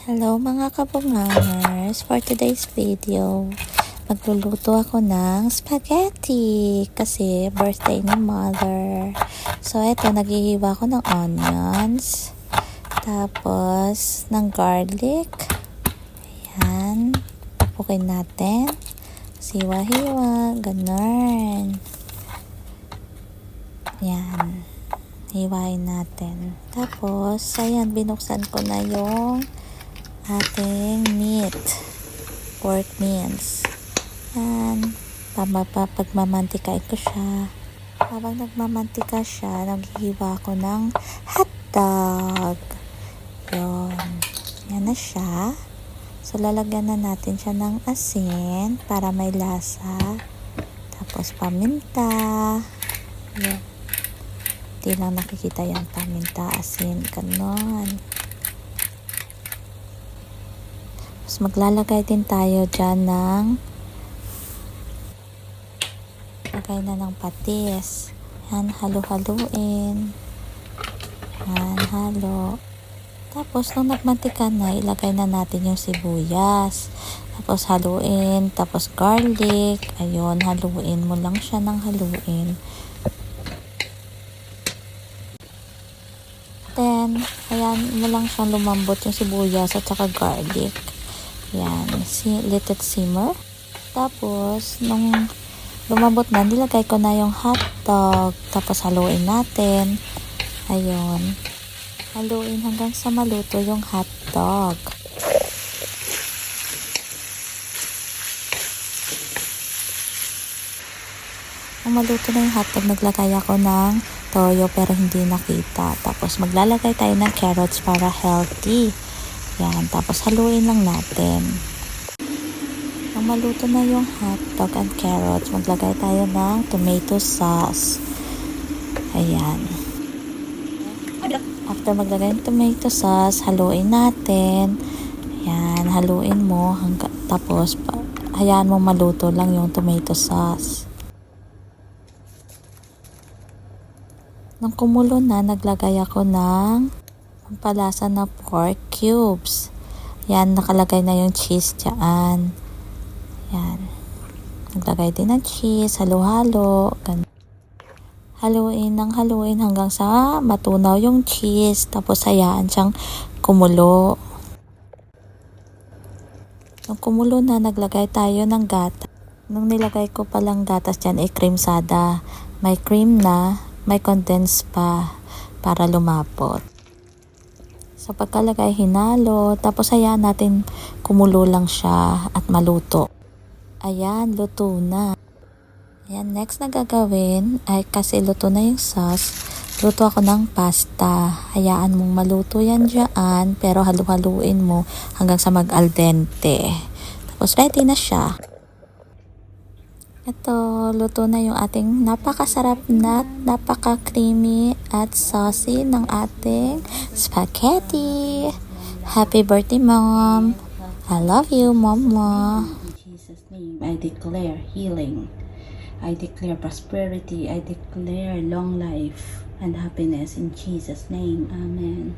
Hello mga kabungangers! For today's video, magluluto ako ng spaghetti kasi birthday ni mother. So eto, naghihiwa ko ng onions, tapos ng garlic. Ayan, tapukin natin. Hiwa-hiwa, ganun. Ayan, hiwain natin. Tapos, ayan, binuksan ko na yung ating meat, pork mince. Yan, pagmamantikain ko siya. Habang nagmamantika siya, naghihiwa ko ng hotdog. Yun, yan na siya. So lalagyan na natin siya ng asin para may lasa, tapos paminta. Yun, di lang nakikita yung paminta, asin, ganon. Tapos maglalagay din tayo dyan ng lagay na ng patis. Yan, halo-haluin. Yan, halo. Tapos nung nagmantika na, ilagay na natin yung sibuyas. Tapos haluin, tapos garlic. Ayun, haluin mo lang siya ng haluin. Then, ayan mo lang siyang lumambot yung sibuyas at saka garlic. Yan, let it simmer. Tapos, nung lumambot na, nilagay ko na yung hotdog. Tapos, haluin natin. Ayun. Haluin hanggang sa maluto yung hotdog. Nung maluto na yung hotdog, naglagay ako ng toyo pero hindi nakita. Tapos, maglalagay tayo ng carrots para healthy. Yan, tapos haluin lang natin. Nang maluto na yung hotdog and carrots, maglagay tayo ng tomato sauce. Ayan. After maglagay ng tomato sauce, haluin natin. Ayan, haluin mo tapos hayaan mo maluto lang yung tomato sauce. Nang kumulo na, naglagay ako ng pampalasa na pork cubes. Yan, nakalagay na yung cheese dyan. Yan. Naglagay din ng cheese, halo-halo. Haluin ng haluin hanggang sa matunaw yung cheese. Tapos hayaan siyang kumulo. Nung kumulo na, naglagay tayo ng gatas. Nung nilagay ko palang gatas dyan, cream sada. May cream na, may condense pa para lumapot. So pagkalagay, hinalo, tapos hayaan natin kumulo lang siya at maluto. Ayan, luto na. Ayan, next na gagawin ay kasi luto na yung sauce, luto ako ng pasta. Hayaan mong maluto yan dyan, pero halu-haluin mo hanggang sa mag-al dente. Tapos ready na siya. Ito, luto na yung ating napakasarap na, napaka-creamy at saucy ng ating spaghetti. Happy birthday, Mom! I love you, Mama! In Jesus' name, I declare healing. I declare prosperity. I declare long life and happiness in Jesus' name. Amen.